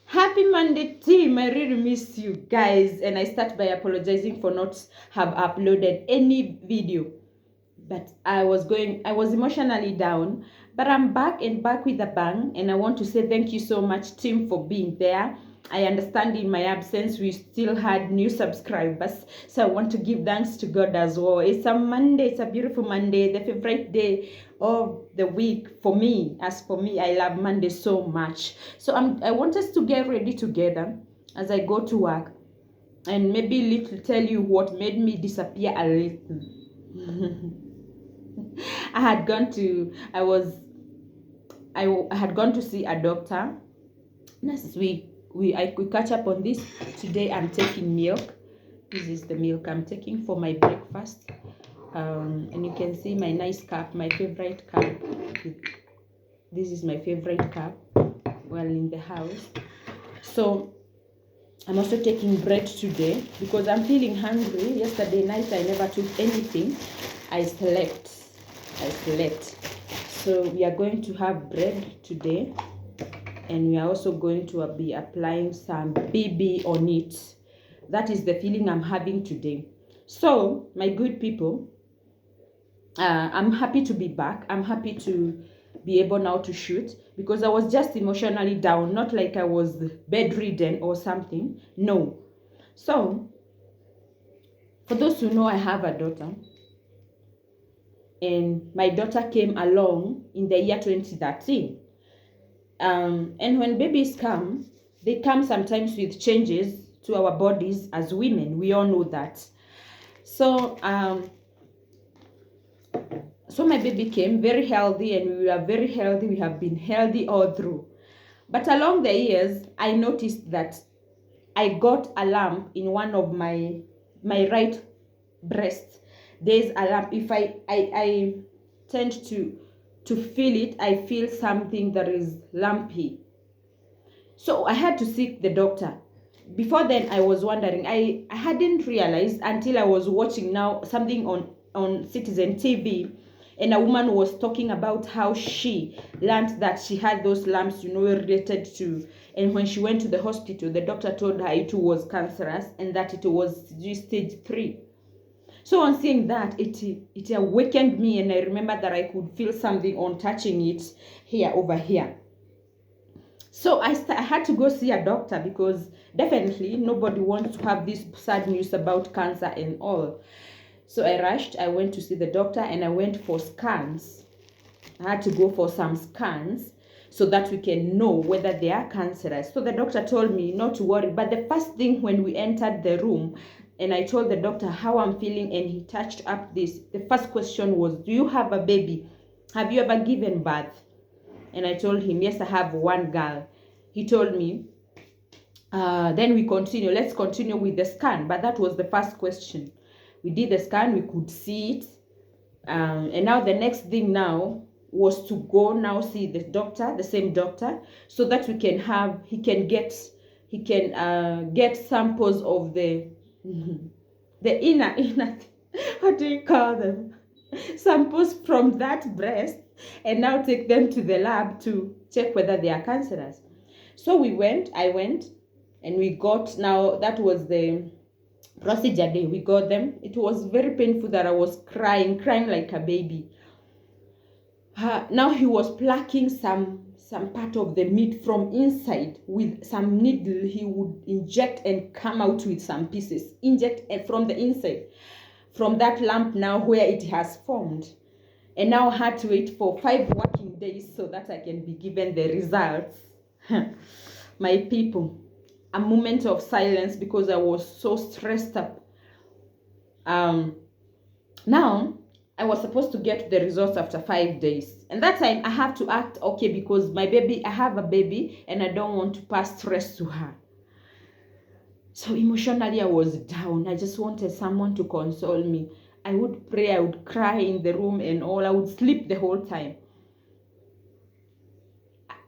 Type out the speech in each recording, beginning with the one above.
Happy Monday, team. I really miss you guys, and I start by apologizing for not have uploaded any video. But I was emotionally down, but I'm back and back with a bang, and I want to say thank you so much, team, for being there. I understand in my absence we still had new subscribers, so I want to give thanks to God as well. It's a Monday, it's a beautiful Monday, the favorite day of the week for me. As for me, I love Monday so much. So I want us to get ready together as I go to work, and maybe little tell you what made me disappear a little. I had gone to I was I had gone to see a doctor. Last week I could catch up on this. Today I'm taking milk. This is the milk I'm taking for my breakfast. And you can see my nice cup, my favorite cup. This is my favorite cup while in the house. So I'm also taking bread today because I'm feeling hungry. Yesterday night I never took anything. I slept. So we are going to have bread today, and we are also going to be applying some BB on it. That is the feeling I'm having today. So my good people, I'm happy to be back. I'm happy to be able now to shoot because I was just emotionally down, not like I was bedridden or something. No. So for those who know, I have a daughter, and my daughter came along in the year 2013. And when babies come, they come sometimes with changes to our bodies as women. We all know that. So my baby came very healthy, and we were very healthy. We have been healthy all through. But along the years, I noticed that I got a lump in one of my right breast. There's a lump. If I tend to feel it, I feel something that is lumpy. So I had to seek the doctor. Before then, I was wondering. I hadn't realized until I was watching now something on Citizen TV, and a woman was talking about how she learned that she had those lumps, related to, and when she went to the hospital, the doctor told her it was cancerous and that it was stage 3. So on seeing that, it awakened me, and I remember that I could feel something on touching it here, over here. So I had to go see a doctor because definitely nobody wants to have this sad news about cancer and all. So I rushed. I went to see the doctor, and I went for scans. I had to go for some scans so that we can know whether they are cancerous. So the doctor told me not to worry. But the first thing when we entered the room, and I told the doctor how I'm feeling, and he touched up this, the first question was, do you have a baby? Have you ever given birth? And I told him, yes, I have one girl. He told me, then we continue. Let's continue with the scan. But that was the first question. We did the scan. We could see it. And now the next thing now was to go now see the doctor, the same doctor, so that he can get samples of the inner what do you call them, samples from that breast, and now take them to the lab to check whether they are cancerous. So I went, and we got, now that was the procedure day. We got them. It was very painful that I was crying like a baby. Now he was plucking some part of the meat from inside with some needle. He would inject and come out with some pieces, inject from the inside, from that lump now where it has formed. And now I had to wait for 5 working days so that I can be given the results. My people, a moment of silence because I was so stressed up. Now I was supposed to get the results after 5 days, and that time I have to act okay because I have a baby, and I don't want to pass stress to her. So emotionally I was down. I just wanted someone to console me. I would pray, I would cry in the room and all. I would sleep the whole time.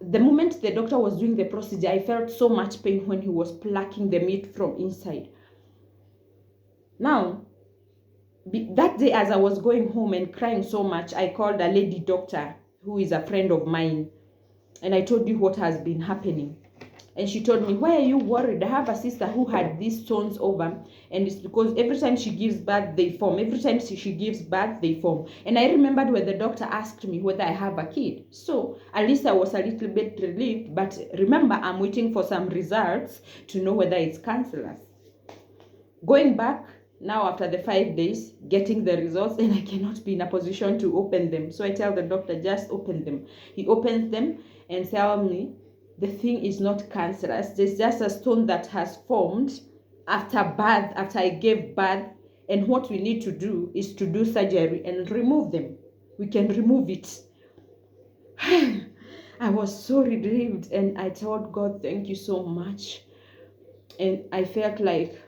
The moment the doctor was doing the procedure, I felt so much pain when he was plucking the meat from inside. Now, that day, as I was going home and crying so much, I called a lady doctor who is a friend of mine, and I told you what has been happening. And she told me, why are you worried? I have a sister who had these stones over, and it's because every time she gives birth, they form. Every time she gives birth, they form. And I remembered when the doctor asked me whether I have a kid. So at least I was a little bit relieved. But remember, I'm waiting for some results to know whether it's cancerous. Going back now after the 5 days, getting the results, and I cannot be in a position to open them. So I tell the doctor, just open them. He opens them and tells me, the thing is not cancerous. There's just a stone that has formed after birth, after I gave birth. And what we need to do is to do surgery and remove them. We can remove it. I was so relieved, and I told God, thank you so much. And I felt like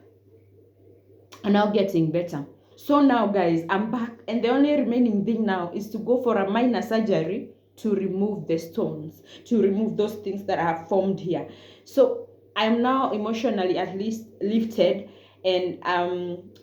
I'm now getting better. So now, guys, I'm back, and the only remaining thing now is to go for a minor surgery to remove the stones, to remove those things that have formed here. So I'm now emotionally at least lifted, and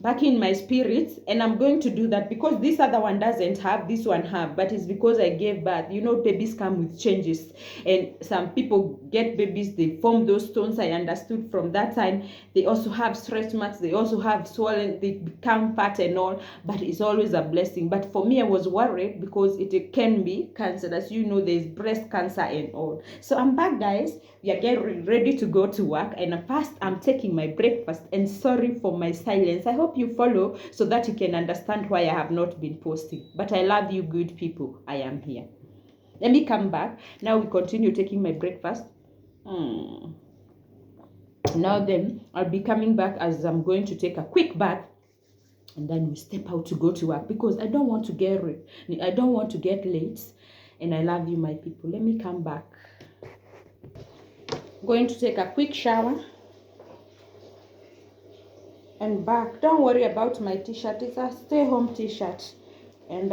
back in my spirit, and I'm going to do that because this other one doesn't have, this one have, but it's because I gave birth. You know, babies come with changes, and some people get babies, they form those stones. I understood from that time. They also have stretch marks, they also have swollen, they become fat and all, but it's always a blessing. But for me, I was worried because it can be cancer. As you know, there's breast cancer and all. So I'm back, guys. We are getting ready to go to work, and first I'm taking my breakfast. And sorry for my silence. I hope you follow so that you can understand why I have not been posting. But I love you, good people. I am here. Let me come back. Now we continue taking my breakfast. Now then, I'll be coming back as I'm going to take a quick bath, and then we step out to go to work because I don't want to get late, and I love you, my people. Let me come back. Going to take a quick shower and back. Don't worry about my t-shirt. It's a stay home t-shirt. And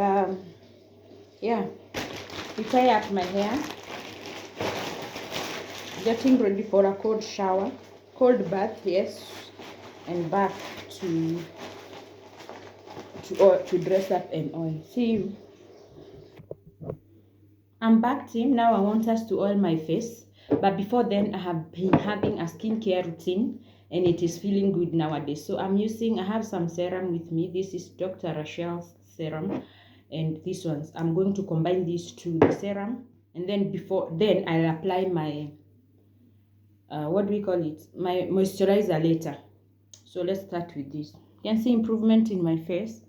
yeah, we tie up my hair, getting ready for a cold bath, yes, and back to dress up and oil. See you. I'm back, team. Now I want us to oil my face, but before then I have been having a skincare routine, and it is feeling good nowadays. So I have some serum with me. This is Dr. Rachel's serum, and these ones, I'm going to combine these two, the serum, and then I'll apply my what do we call it, my moisturizer later. So let's start with this. You can see improvement in my face.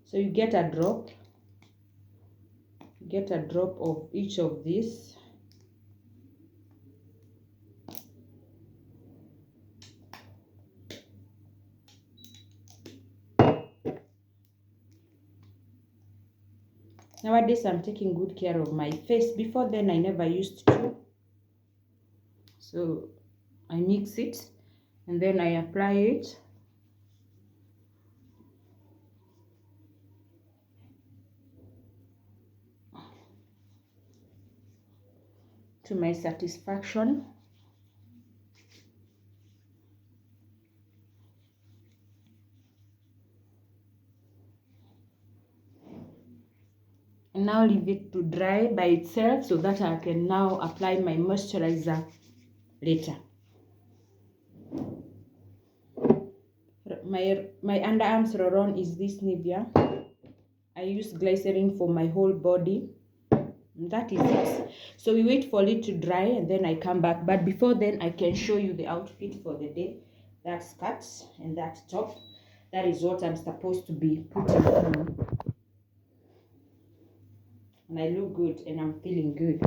So you get a drop of each of these. Nowadays I'm taking good care of my face. Before then I never used to. So I mix it and then I apply it. To my satisfaction. And now leave it to dry by itself so that I can now apply my moisturizer later. My underarms roll-on is this Nivea. I use glycerin for my whole body. And that is it. So we wait for it to dry and then I come back. But before then, I can show you the outfit for the day. That skirt and that top. That is what I'm supposed to be putting on. And I look good and I'm feeling good.